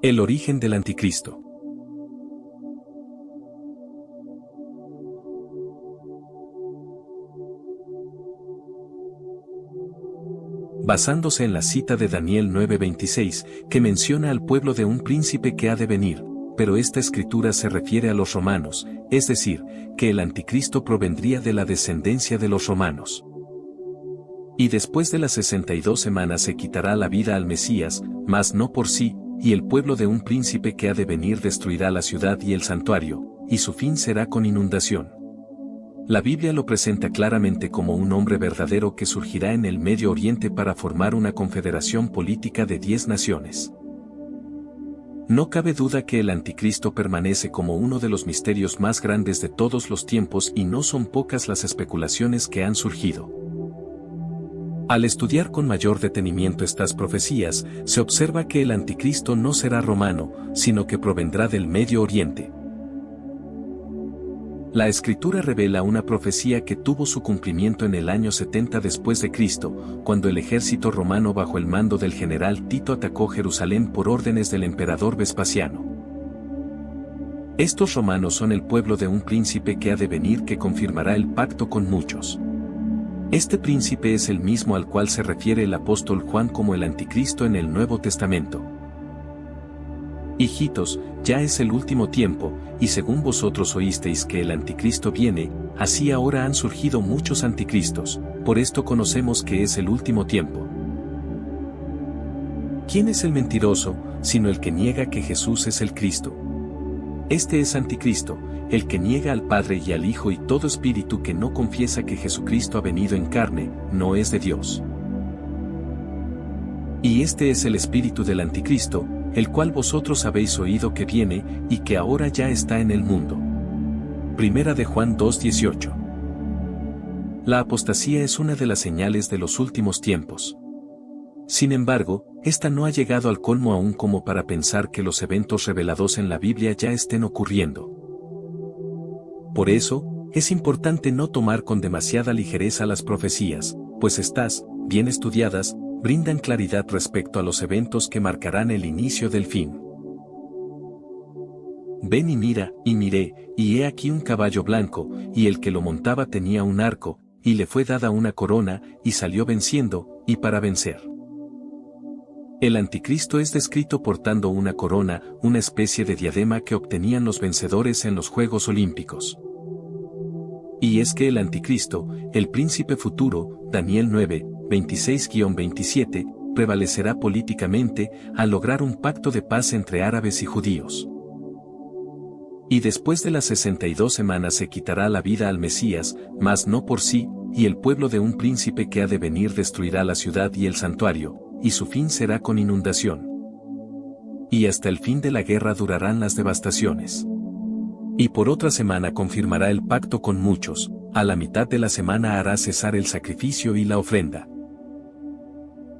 El origen del anticristo. Basándose en la cita de Daniel 9:26, que menciona al pueblo de un príncipe que ha de venir, pero esta escritura se refiere a los romanos, es decir, que el anticristo provendría de la descendencia de los romanos. Y después de las 62 semanas se quitará la vida al Mesías, mas no por sí, y el pueblo de un príncipe que ha de venir destruirá la ciudad y el santuario, y su fin será con inundación. La Biblia lo presenta claramente como un hombre verdadero que surgirá en el Medio Oriente para formar una confederación política de 10 naciones. No cabe duda que el anticristo permanece como uno de los misterios más grandes de todos los tiempos y no son pocas las especulaciones que han surgido. Al estudiar con mayor detenimiento estas profecías, se observa que el anticristo no será romano, sino que provendrá del Medio Oriente. La Escritura revela una profecía que tuvo su cumplimiento en el año 70 después de Cristo, cuando el ejército romano bajo el mando del general Tito atacó Jerusalén por órdenes del emperador Vespasiano. Estos romanos son el pueblo de un príncipe que ha de venir que confirmará el pacto con muchos. Este príncipe es el mismo al cual se refiere el apóstol Juan como el anticristo en el Nuevo Testamento. Hijitos, ya es el último tiempo, y según vosotros oísteis que el anticristo viene, así ahora han surgido muchos anticristos, por esto conocemos que es el último tiempo. ¿Quién es el mentiroso, sino el que niega que Jesús es el Cristo? Este es anticristo, el que niega al Padre y al Hijo, y todo espíritu que no confiesa que Jesucristo ha venido en carne, no es de Dios. Y este es el espíritu del anticristo, el cual vosotros habéis oído que viene, y que ahora ya está en el mundo. Primera de Juan 2:18. La apostasía es una de las señales de los últimos tiempos. Sin embargo, esta no ha llegado al colmo aún como para pensar que los eventos revelados en la Biblia ya estén ocurriendo. Por eso, es importante no tomar con demasiada ligereza las profecías, pues estas, bien estudiadas, brindan claridad respecto a los eventos que marcarán el inicio del fin. Ven y mira, y miré, y he aquí un caballo blanco, y el que lo montaba tenía un arco, y le fue dada una corona, y salió venciendo, y para vencer. El anticristo es descrito portando una corona, una especie de diadema que obtenían los vencedores en los Juegos Olímpicos. Y es que el anticristo, el príncipe futuro, Daniel 9, 26-27, prevalecerá políticamente al lograr un pacto de paz entre árabes y judíos. Y después de las 62 semanas se quitará la vida al Mesías, mas no por sí, y el pueblo de un príncipe que ha de venir destruirá la ciudad y el santuario, y su fin será con inundación. Y hasta el fin de la guerra durarán las devastaciones. Y por otra semana confirmará el pacto con muchos, a la mitad de la semana hará cesar el sacrificio y la ofrenda.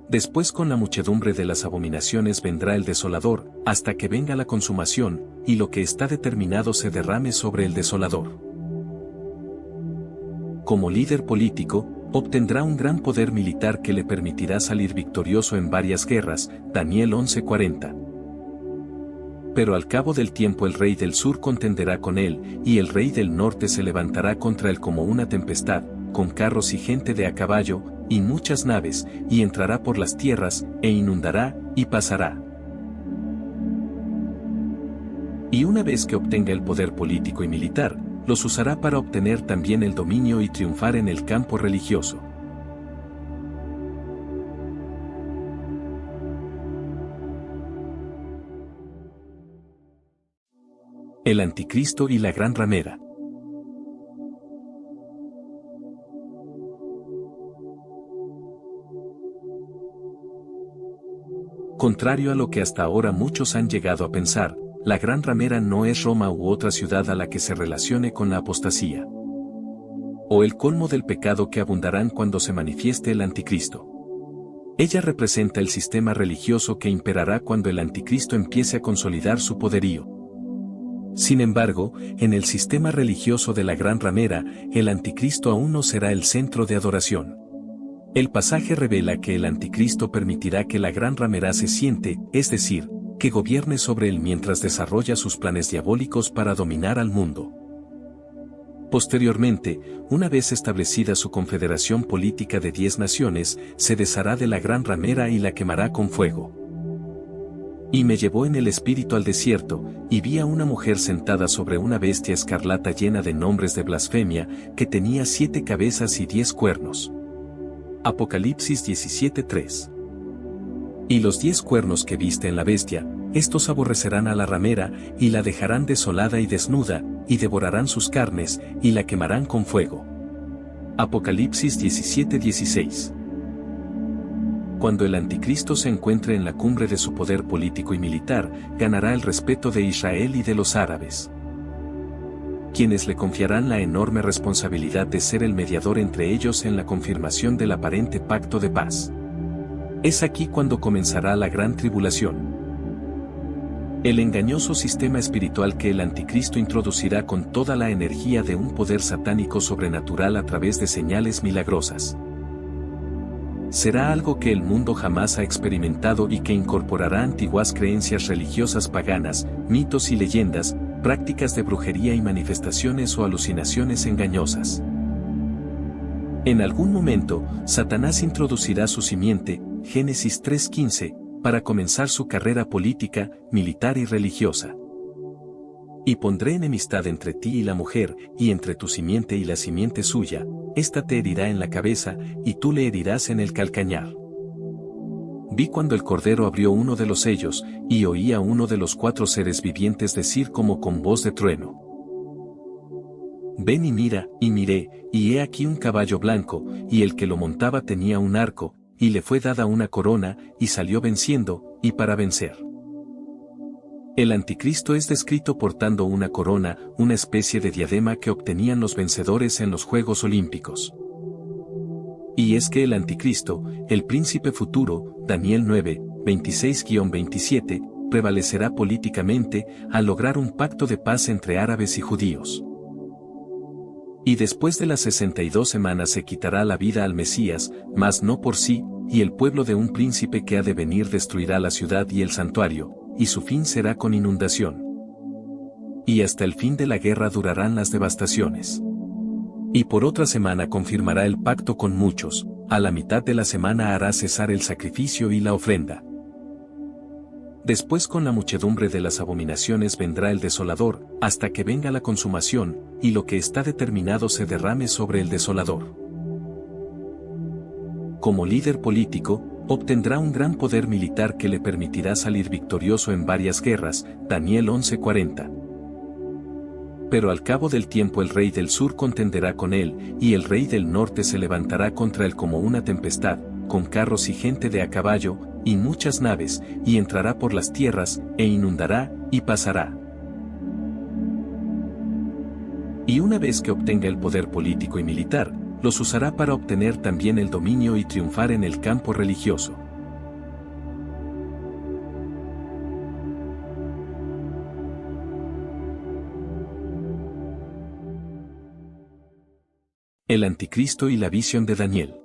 Después con la muchedumbre de las abominaciones vendrá el desolador, hasta que venga la consumación, y lo que está determinado se derrame sobre el desolador. Como líder político, obtendrá un gran poder militar que le permitirá salir victorioso en varias guerras, Daniel 11:40. Pero al cabo del tiempo el rey del sur contenderá con él, y el rey del norte se levantará contra él como una tempestad, con carros y gente de a caballo, y muchas naves, y entrará por las tierras, e inundará, y pasará. Y una vez que obtenga el poder político y militar, los usará para obtener también el dominio y triunfar en el campo religioso. El anticristo y la gran ramera. Contrario a lo que hasta ahora muchos han llegado a pensar, la gran ramera no es Roma u otra ciudad a la que se relacione con la apostasía, o el colmo del pecado que abundarán cuando se manifieste el anticristo. Ella representa el sistema religioso que imperará cuando el anticristo empiece a consolidar su poderío. Sin embargo, en el sistema religioso de la gran ramera, el anticristo aún no será el centro de adoración. El pasaje revela que el anticristo permitirá que la gran ramera se siente, es decir, que gobierne sobre él mientras desarrolla sus planes diabólicos para dominar al mundo. Posteriormente, una vez establecida su confederación política de 10 naciones, se deshará de la gran ramera y la quemará con fuego. Y me llevó en el espíritu al desierto, y vi a una mujer sentada sobre una bestia escarlata llena de nombres de blasfemia, que tenía 7 cabezas y 10 cuernos. Apocalipsis 17:3. Y los 10 cuernos que viste en la bestia, estos aborrecerán a la ramera, y la dejarán desolada y desnuda, y devorarán sus carnes, y la quemarán con fuego. Apocalipsis 17:16. Cuando el anticristo se encuentre en la cumbre de su poder político y militar, ganará el respeto de Israel y de los árabes, quienes le confiarán la enorme responsabilidad de ser el mediador entre ellos en la confirmación del aparente pacto de paz. Es aquí cuando comenzará la gran tribulación. El engañoso sistema espiritual que el anticristo introducirá con toda la energía de un poder satánico sobrenatural a través de señales milagrosas. Será algo que el mundo jamás ha experimentado y que incorporará antiguas creencias religiosas paganas, mitos y leyendas, prácticas de brujería y manifestaciones o alucinaciones engañosas. En algún momento, Satanás introducirá su simiente, Génesis 3:15, para comenzar su carrera política, militar y religiosa. Y pondré enemistad entre ti y la mujer, y entre tu simiente y la simiente suya, ésta te herirá en la cabeza, y tú le herirás en el calcañar. Vi cuando el Cordero abrió uno de los sellos, y oí a uno de los 4 seres vivientes decir como con voz de trueno: Ven y mira, y miré, y he aquí un caballo blanco, y el que lo montaba tenía un arco, y le fue dada una corona, y salió venciendo, y para vencer. El anticristo es descrito portando una corona, una especie de diadema que obtenían los vencedores en los Juegos Olímpicos. Y es que el anticristo, el príncipe futuro, Daniel 9, 26-27, prevalecerá políticamente, al lograr un pacto de paz entre árabes y judíos. Y después de las 62 semanas se quitará la vida al Mesías, mas no por sí, y el pueblo de un príncipe que ha de venir destruirá la ciudad y el santuario, y su fin será con inundación. Y hasta el fin de la guerra durarán las devastaciones. Y por otra semana confirmará el pacto con muchos, a la mitad de la semana hará cesar el sacrificio y la ofrenda. Después con la muchedumbre de las abominaciones vendrá el desolador, hasta que venga la consumación, y lo que está determinado se derrame sobre el desolador. Como líder político, obtendrá un gran poder militar que le permitirá salir victorioso en varias guerras, Daniel 11:40. Pero al cabo del tiempo el rey del sur contenderá con él, y el rey del norte se levantará contra él como una tempestad, con carros y gente de a caballo, y muchas naves, y entrará por las tierras, e inundará, y pasará. Y una vez que obtenga el poder político y militar, los usará para obtener también el dominio y triunfar en el campo religioso. El anticristo y la visión de Daniel.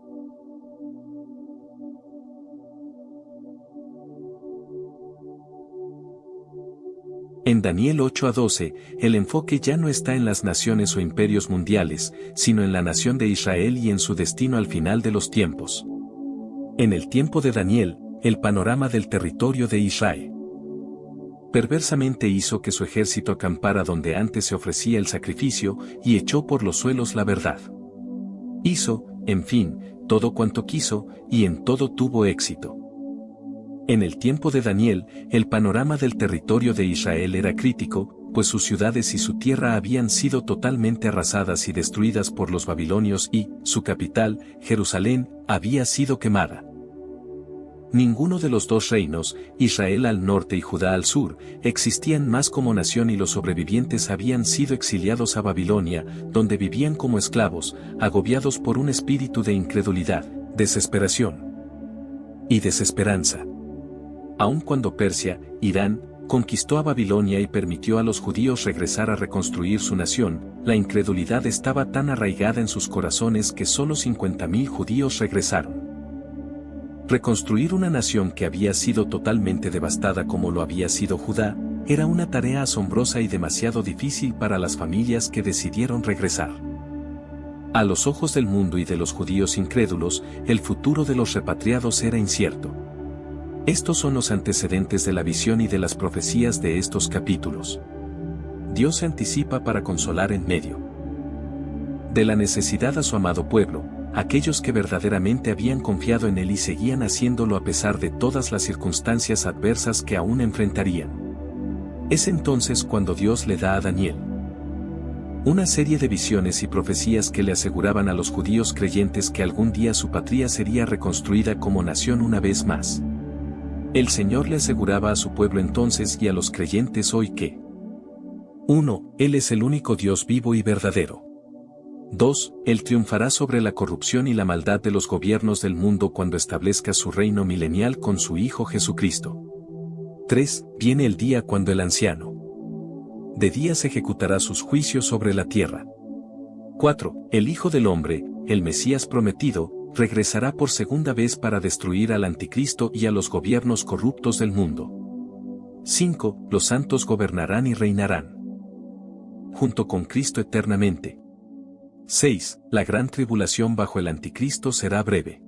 En Daniel 8-12, el enfoque ya no está en las naciones o imperios mundiales, sino en la nación de Israel y en su destino al final de los tiempos. En el tiempo de Daniel, el panorama del territorio de Israel perversamente hizo que su ejército acampara donde antes se ofrecía el sacrificio, y echó por los suelos la verdad. Hizo, en fin, todo cuanto quiso, y en todo tuvo éxito. En el tiempo de Daniel, el panorama del territorio de Israel era crítico, pues sus ciudades y su tierra habían sido totalmente arrasadas y destruidas por los babilonios y, su capital, Jerusalén, había sido quemada. Ninguno de los dos reinos, Israel al norte y Judá al sur, existían más como nación y los sobrevivientes habían sido exiliados a Babilonia, donde vivían como esclavos, agobiados por un espíritu de incredulidad, desesperación y desesperanza. Aun cuando Persia, Irán, conquistó a Babilonia y permitió a los judíos regresar a reconstruir su nación, la incredulidad estaba tan arraigada en sus corazones que solo 50.000 judíos regresaron. Reconstruir una nación que había sido totalmente devastada como lo había sido Judá, era una tarea asombrosa y demasiado difícil para las familias que decidieron regresar. A los ojos del mundo y de los judíos incrédulos, el futuro de los repatriados era incierto. Estos son los antecedentes de la visión y de las profecías de estos capítulos. Dios se anticipa para consolar en medio de la necesidad a su amado pueblo, aquellos que verdaderamente habían confiado en Él y seguían haciéndolo a pesar de todas las circunstancias adversas que aún enfrentarían. Es entonces cuando Dios le da a Daniel una serie de visiones y profecías que le aseguraban a los judíos creyentes que algún día su patria sería reconstruida como nación una vez más. El Señor le aseguraba a su pueblo entonces y a los creyentes hoy que 1. Él es el único Dios vivo y verdadero. 2. Él triunfará sobre la corrupción y la maldad de los gobiernos del mundo cuando establezca su reino milenial con su Hijo Jesucristo. 3. Viene el día cuando el anciano de días ejecutará sus juicios sobre la tierra. 4. El Hijo del Hombre, el Mesías prometido, regresará por segunda vez para destruir al anticristo y a los gobiernos corruptos del mundo. 5. Los santos gobernarán y reinarán junto con Cristo eternamente. 6. La gran tribulación bajo el anticristo será breve.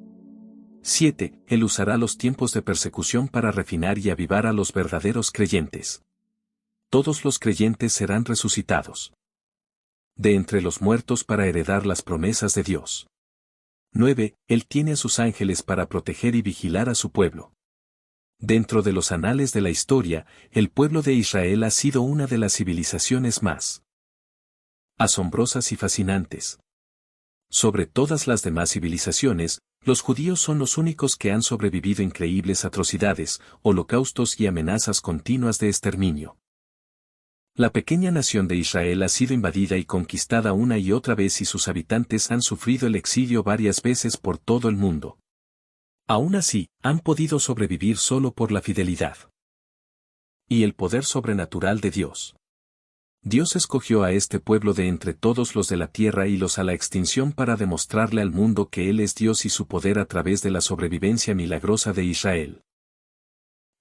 7. Él usará los tiempos de persecución para refinar y avivar a los verdaderos creyentes. Todos los creyentes serán resucitados de entre los muertos para heredar las promesas de Dios. 9. Él tiene a sus ángeles para proteger y vigilar a su pueblo. Dentro de los anales de la historia, el pueblo de Israel ha sido una de las civilizaciones más asombrosas y fascinantes. Sobre todas las demás civilizaciones, los judíos son los únicos que han sobrevivido increíbles atrocidades, holocaustos y amenazas continuas de exterminio. La pequeña nación de Israel ha sido invadida y conquistada una y otra vez y sus habitantes han sufrido el exilio varias veces por todo el mundo. Aún así, han podido sobrevivir solo por la fidelidad y el poder sobrenatural de Dios. Dios escogió a este pueblo de entre todos los de la tierra y los a la extinción para demostrarle al mundo que Él es Dios y su poder a través de la sobrevivencia milagrosa de Israel.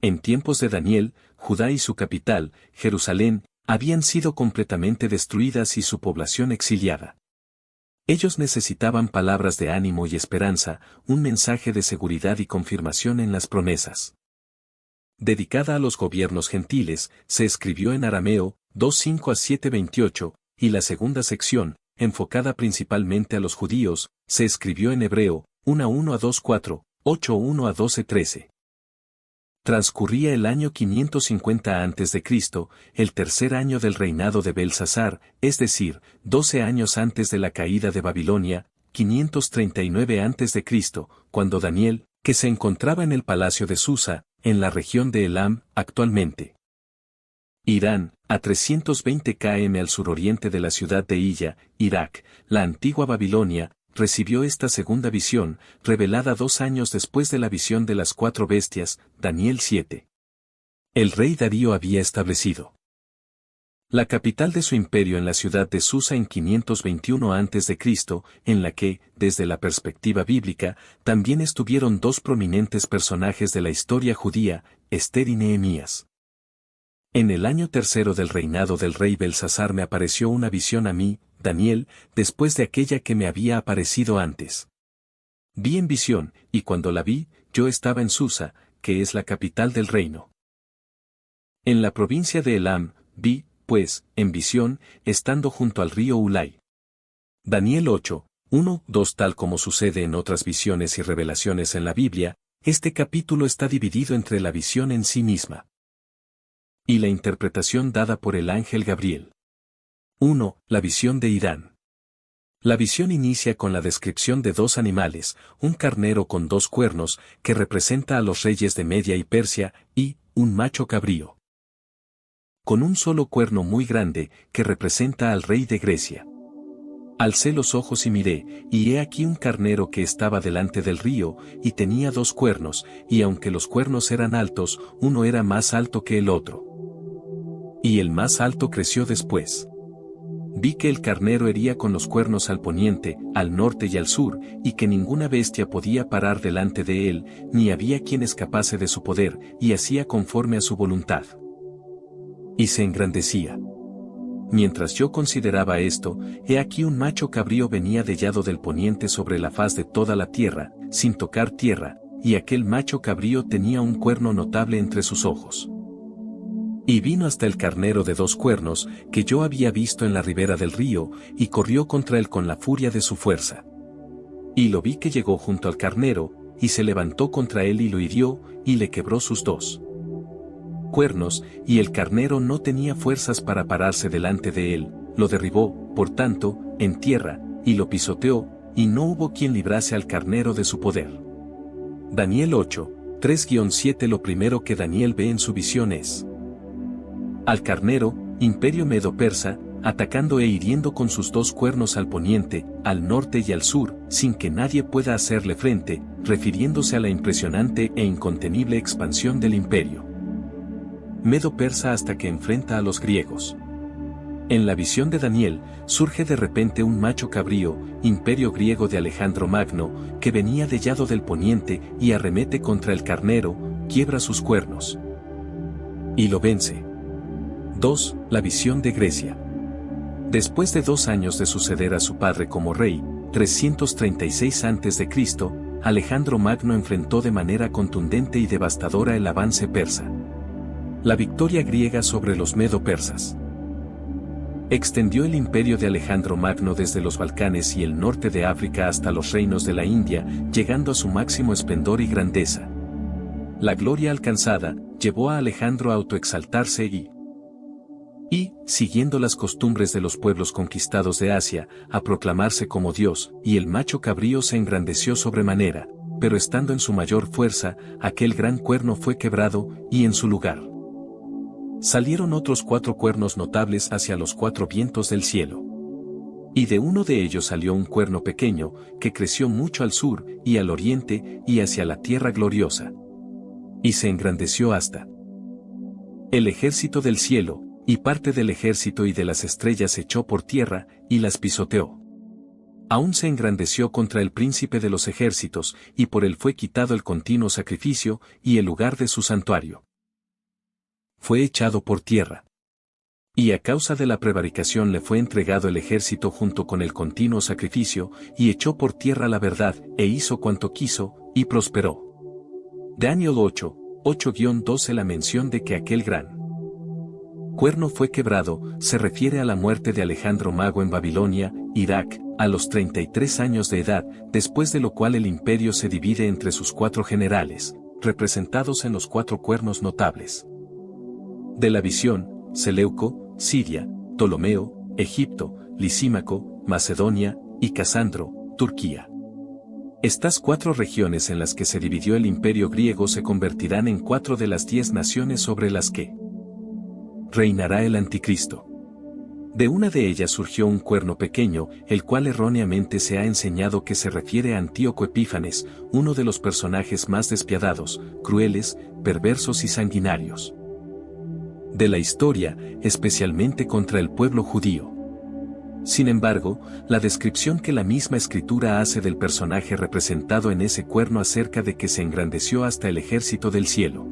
En tiempos de Daniel, Judá y su capital, Jerusalén, habían sido completamente destruidas y su población exiliada. Ellos necesitaban palabras de ánimo y esperanza, un mensaje de seguridad y confirmación en las promesas. Dedicada a los gobiernos gentiles, se escribió en arameo, 2:5 a 7:28, y la segunda sección, enfocada principalmente a los judíos, se escribió en hebreo, 1:1 a 2:4, 8:1 a 12:13. Transcurría el año 550 a.C., el tercer año del reinado de Belsasar, es decir, 12 años antes de la caída de Babilonia, 539 a.C., cuando Daniel, que se encontraba en el palacio de Susa, en la región de Elam, actualmente Irán, a 320 km al suroriente de la ciudad de Hilla, Irak, la antigua Babilonia, recibió esta segunda visión, revelada 2 años después de la visión de las 4 bestias, Daniel 7. El rey Darío había establecido la capital de su imperio en la ciudad de Susa en 521 a.C., en la que, desde la perspectiva bíblica, también estuvieron 2 prominentes personajes de la historia judía, Ester y Nehemías. En el año tercero del reinado del rey Belsasar me apareció una visión a mí, Daniel, después de aquella que me había aparecido antes. Vi en visión, y cuando la vi, yo estaba en Susa, que es la capital del reino. En la provincia de Elam, vi, pues, en visión, estando junto al río Ulai. Daniel 8, 1, 2. Tal como sucede en otras visiones y revelaciones en la Biblia, este capítulo está dividido entre la visión en sí misma y la interpretación dada por el ángel Gabriel. 1. La visión de Irán. La visión inicia con la descripción de 2 animales, un carnero con 2 cuernos, que representa a los reyes de Media y Persia, y un macho cabrío con un solo cuerno muy grande, que representa al rey de Grecia. Alcé los ojos y miré, y he aquí un carnero que estaba delante del río, y tenía 2 cuernos, y aunque los cuernos eran altos, uno era más alto que el otro. Y el más alto creció después Vi que el carnero hería con los cuernos al poniente, al norte y al sur, y que ninguna bestia podía parar delante de él, ni había quien escapase de su poder, y hacía conforme a su voluntad. Y se engrandecía. Mientras yo consideraba esto, he aquí un macho cabrío venía dellado del poniente sobre la faz de toda la tierra, sin tocar tierra, y aquel macho cabrío tenía un cuerno notable entre sus ojos. Y vino hasta el carnero de 2 cuernos, que yo había visto en la ribera del río, y corrió contra él con la furia de su fuerza. Y lo vi que llegó junto al carnero, y se levantó contra él y lo hirió, y le quebró sus 2 cuernos, y el carnero no tenía fuerzas para pararse delante de él, lo derribó, por tanto, en tierra, y lo pisoteó, y no hubo quien librase al carnero de su poder. Daniel 8, 3-7. Lo primero que Daniel ve en su visión es al carnero, imperio medo-persa, atacando e hiriendo con sus 2 cuernos al poniente, al norte y al sur, sin que nadie pueda hacerle frente, refiriéndose a la impresionante e incontenible expansión del imperio medo-persa hasta que enfrenta a los griegos. En la visión de Daniel, surge de repente un macho cabrío, imperio griego de Alejandro Magno, que venía dellado del poniente y arremete contra el carnero, quiebra sus cuernos y lo vence. 2. La visión de Grecia. Después de 2 años de suceder a su padre como rey, 336 a.C., Alejandro Magno enfrentó de manera contundente y devastadora el avance persa. La victoria griega sobre los medo-persas extendió el imperio de Alejandro Magno desde los Balcanes y el norte de África hasta los reinos de la India, llegando a su máximo esplendor y grandeza. La gloria alcanzada llevó a Alejandro a autoexaltarse y, siguiendo las costumbres de los pueblos conquistados de Asia, a proclamarse como Dios, y el macho cabrío se engrandeció sobremanera, pero estando en su mayor fuerza, aquel gran cuerno fue quebrado, y en su lugar salieron otros 4 cuernos notables hacia los 4 vientos del cielo. Y de uno de ellos salió un cuerno pequeño, que creció mucho al sur, y al oriente, y hacia la tierra gloriosa. Y se engrandeció hasta el ejército del cielo, y parte del ejército y de las estrellas echó por tierra, y las pisoteó. Aún se engrandeció contra el príncipe de los ejércitos, y por él fue quitado el continuo sacrificio, y el lugar de su santuario fue echado por tierra. Y a causa de la prevaricación le fue entregado el ejército junto con el continuo sacrificio, y echó por tierra la verdad, e hizo cuanto quiso, y prosperó. Daniel 8, 8-12. La mención de que aquel gran cuerno fue quebrado, se refiere a la muerte de Alejandro Magno en Babilonia, Irak, a los 33 años de edad, después de lo cual el imperio se divide entre sus 4 generales, representados en los 4 cuernos notables de la visión: Seleuco, Siria, Ptolomeo, Egipto, Lisímaco, Macedonia, y Casandro, Turquía. Estas 4 regiones en las que se dividió el imperio griego se convertirán en 4 de las 10 naciones sobre las que reinará el anticristo. De una de ellas surgió un cuerno pequeño, el cual erróneamente se ha enseñado que se refiere a Antíoco Epífanes, uno de los personajes más despiadados, crueles, perversos y sanguinarios de la historia, especialmente contra el pueblo judío. Sin embargo, la descripción que la misma escritura hace del personaje representado en ese cuerno acerca de que se engrandeció hasta el ejército del cielo,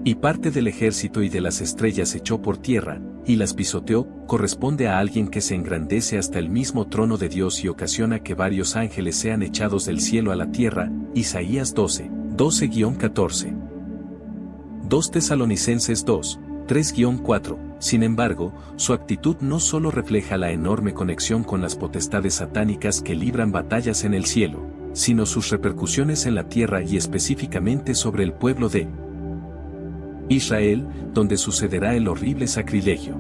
y parte del ejército y de las estrellas echó por tierra, y las pisoteó, corresponde a alguien que se engrandece hasta el mismo trono de Dios y ocasiona que varios ángeles sean echados del cielo a la tierra. Isaías 12, 12-14. 2 Tesalonicenses 2, 3-4. Sin embargo, su actitud no solo refleja la enorme conexión con las potestades satánicas que libran batallas en el cielo, sino sus repercusiones en la tierra y específicamente sobre el pueblo de Israel, donde sucederá el horrible sacrilegio.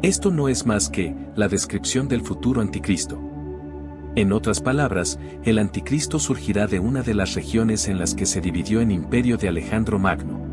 Esto no es más que la descripción del futuro anticristo. En otras palabras, el anticristo surgirá de una de las regiones en las que se dividió el imperio de Alejandro Magno.